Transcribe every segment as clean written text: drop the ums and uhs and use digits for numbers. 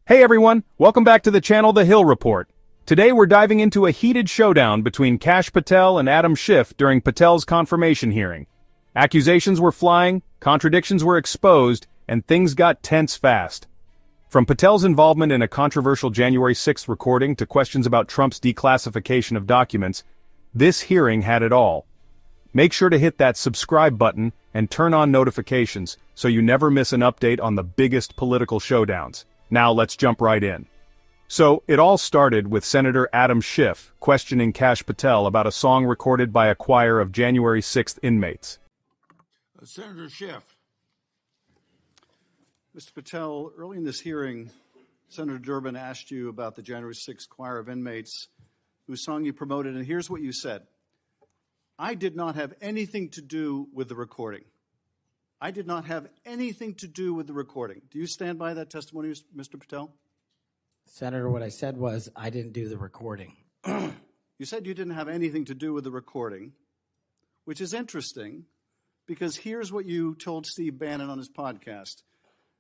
Hey everyone, welcome back to the channel The Hill Report. Today we're diving into a heated showdown between Kash Patel and Adam Schiff during Patel's confirmation hearing. Accusations were flying, contradictions were exposed, and things got tense fast. From Patel's involvement in a controversial January 6th recording to questions about Trump's declassification of documents, this hearing had it all. Make sure to hit that subscribe button and turn on notifications so you never miss an update on the biggest political showdowns. Now let's jump right in. So, it all started with Senator Adam Schiff questioning Kash Patel about a song recorded by a choir of January 6th inmates. Senator Schiff. Mr. Patel, early in this hearing, Senator Durbin asked you about the January 6th choir of inmates whose song you promoted, and here's what you said. I did not have anything to do with the recording. I did not have anything to do with the recording. Do you stand by that testimony, Mr. Patel? Senator, what I said was I didn't do the recording. You said you didn't have anything to do with the recording, which is interesting because here's what you told Steve Bannon on his podcast.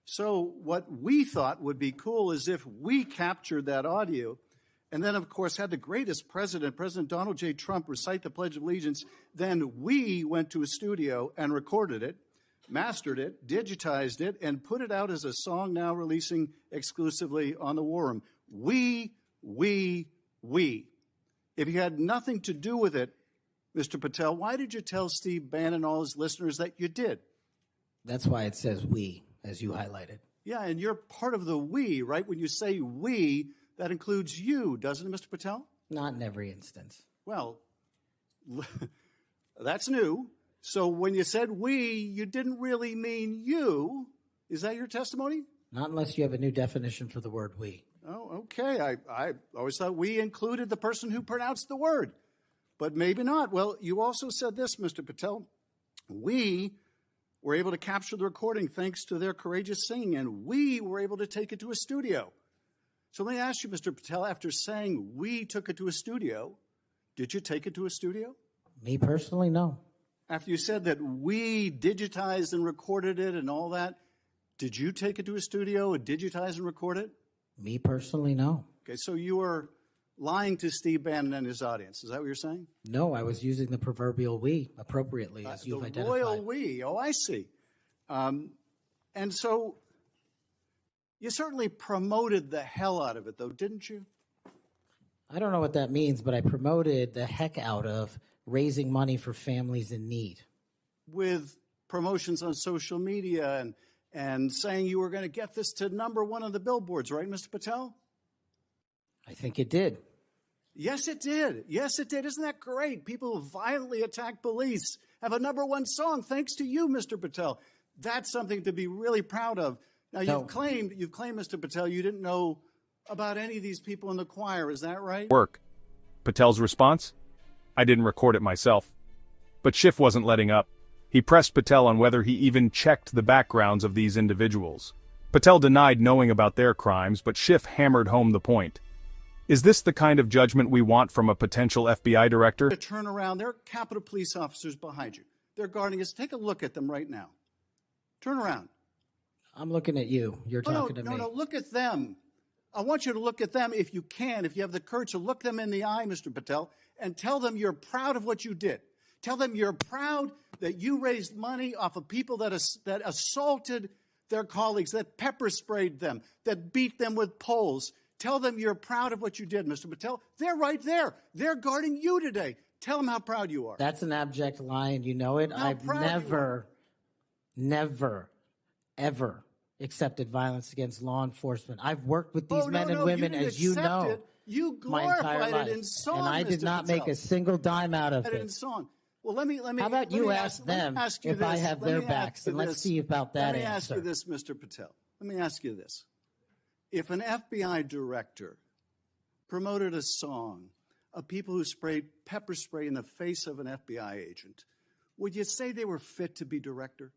So what we thought would be cool is if we captured that audio and then, of course, had the greatest president, President Donald J. Trump, recite the Pledge of Allegiance, then we went to a studio and recorded it, mastered it, digitized it, and put it out as a song now releasing exclusively on the War Room. We. If you had nothing to do with it, Mr. Patel, why did you tell Steve Bannon and all his listeners that you did? That's why it says we, as you highlighted. Yeah, and you're part of the we, right? When you say we, that includes you, doesn't it, Mr. Patel? Not in every instance. Well, that's new. So when you said we, you didn't really mean you. Is that your testimony? Not unless you have a new definition for the word we. Oh, okay. I always thought we included the person who pronounced the word, but maybe not. Well, you also said this, Mr. Patel. We were able to capture the recording thanks to their courageous singing, and we were able to take it to a studio. So let me ask you, Mr. Patel, after saying we took it to a studio, did you take it to a studio? Me personally, no. After you said that we digitized and recorded it and all that, did you take it to a studio and digitize and record it? Me personally, no. Okay, so you were lying to Steve Bannon and his audience. Is that what you're saying? No, I was using the proverbial we appropriately, as you've identified. The royal we. Oh, I see. And so you certainly promoted the hell out of it, though, didn't you? I don't know what that means, but I promoted the heck out of raising money for families in need. With promotions on social media and saying you were going to get this to #1 on the billboards, right, Mr. Patel? I think it did. Yes, it did. Yes, it did. Isn't that great? People who violently attack police have a #1 song thanks to you, Mr. Patel. That's something to be really proud of. Now, you've claimed, Mr. Patel, you didn't know about any of these people in the choir. Is that right? Work. Patel's response? I didn't record it myself. But Schiff wasn't letting up. He pressed Patel on whether he even checked the backgrounds of these individuals. Patel denied knowing about their crimes, but Schiff hammered home the point. Is this the kind of judgment we want from a potential FBI director? To turn around, there are Capitol Police officers behind you. They're guarding us. Take a look at them right now. Turn around. I'm looking at you. You're talking to me. No, look at them. I want you to look at them if you can, if you have the courage to look them in the eye, Mr. Patel, and tell them you're proud of what you did. Tell them you're proud that you raised money off of people that assaulted their colleagues, that pepper sprayed them, that beat them with poles. Tell them you're proud of what you did, Mr. Patel. They're right there. They're guarding you today. Tell them how proud you are. That's an abject lie, and you know it. I've never, ever accepted violence against law enforcement. I've worked with these men and women, as you know, you my entire life, it in song, and I did not make a single dime out of it. In song. Well, let me. How about you ask them if I have their backs, and let's see about that answer. Let me ask you this, Mr. Patel. Let me ask you this. If an FBI director promoted a song of people who sprayed pepper spray in the face of an FBI agent, would you say they were fit to be director?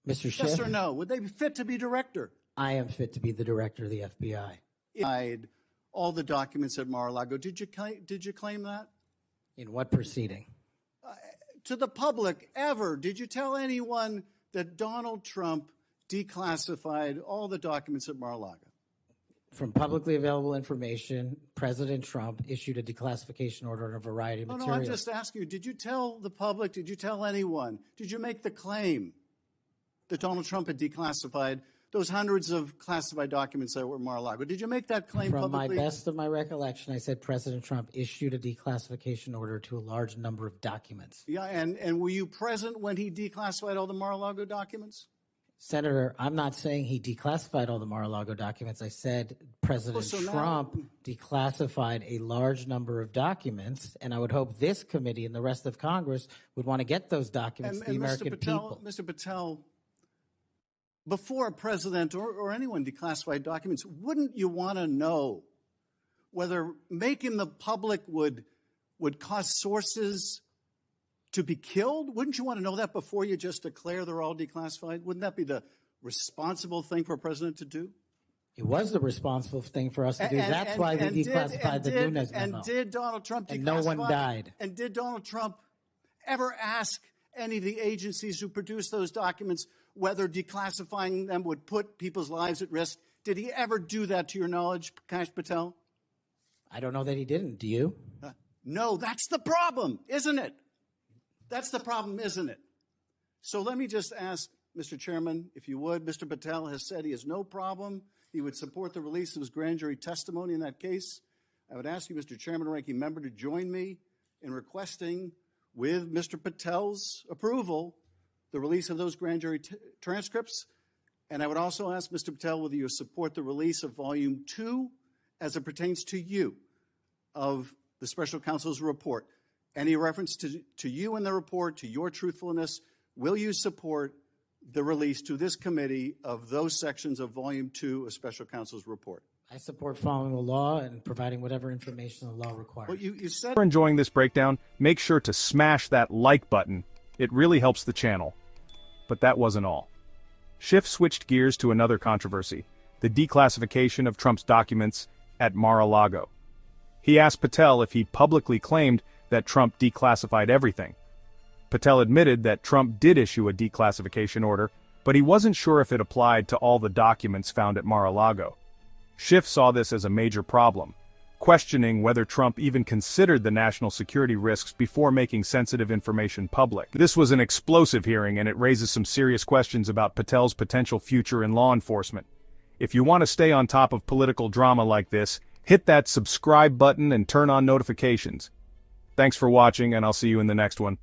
Mr. Schiff? Yes or no? Would they be fit to be director? I am fit to be the director of the FBI. All the documents at Mar-a-Lago. Did you claim that? In what proceeding? To the public, ever. Did you tell anyone that Donald Trump declassified all the documents at Mar-a-Lago? From publicly available information, President Trump issued a declassification order on a variety of materials. No, I'm just asking you, did you tell the public, did you tell anyone, did you make the claim that Donald Trump had declassified those hundreds of classified documents that were at Mar-a-Lago? Did you make that claim publicly? From my best of my recollection, I said President Trump issued a declassification order to a large number of documents. Yeah, and were you present when he declassified all the Mar-a-Lago documents? Senator, I'm not saying he declassified all the Mar-a-Lago documents. I said President Trump declassified a large number of documents, and I would hope this committee and the rest of Congress would want to get those documents to the American people. Mr. Patel, before a president or anyone declassified documents, wouldn't you want to know whether making the public would cause sources to be killed? Wouldn't you want to know that before you just declare they're all declassified? Wouldn't that be the responsible thing for a president to do? It was the responsible thing for us to do. That's why we declassified the Nunes memo. And did Donald Trump declassify? And no one died. And did Donald Trump ever ask any of the agencies who produced those documents whether declassifying them would put people's lives at risk? Did he ever do that, to your knowledge, Kash Patel? I don't know that he didn't. Do you? No, that's the problem, isn't it? That's the problem, isn't it? So let me just ask, Mr. Chairman, if you would, Mr. Patel has said he has no problem. He would support the release of his grand jury testimony in that case. I would ask you, Mr. Chairman and Ranking Member, to join me in requesting, with Mr. Patel's approval, the release of those grand jury transcripts. And I would also ask Mr. Patel whether you support the release of Volume 2 as it pertains to you of the special counsel's report. Any reference to you in the report, to your truthfulness, will you support the release to this committee of those sections of Volume 2 of special counsel's report? I support following the law and providing whatever information the law requires. Well, you said— If you're enjoying this breakdown, make sure to smash that like button. It really helps the channel. But that wasn't all. Schiff switched gears to another controversy, the declassification of Trump's documents at Mar-a-Lago. He asked Patel if he publicly claimed that Trump declassified everything. Patel admitted that Trump did issue a declassification order, but he wasn't sure if it applied to all the documents found at Mar-a-Lago. Schiff saw this as a major problem, questioning whether Trump even considered the national security risks before making sensitive information public. This was an explosive hearing, and it raises some serious questions about Patel's potential future in law enforcement. If you want to stay on top of political drama like this, hit that subscribe button and turn on notifications. Thanks for watching, and I'll see you in the next one.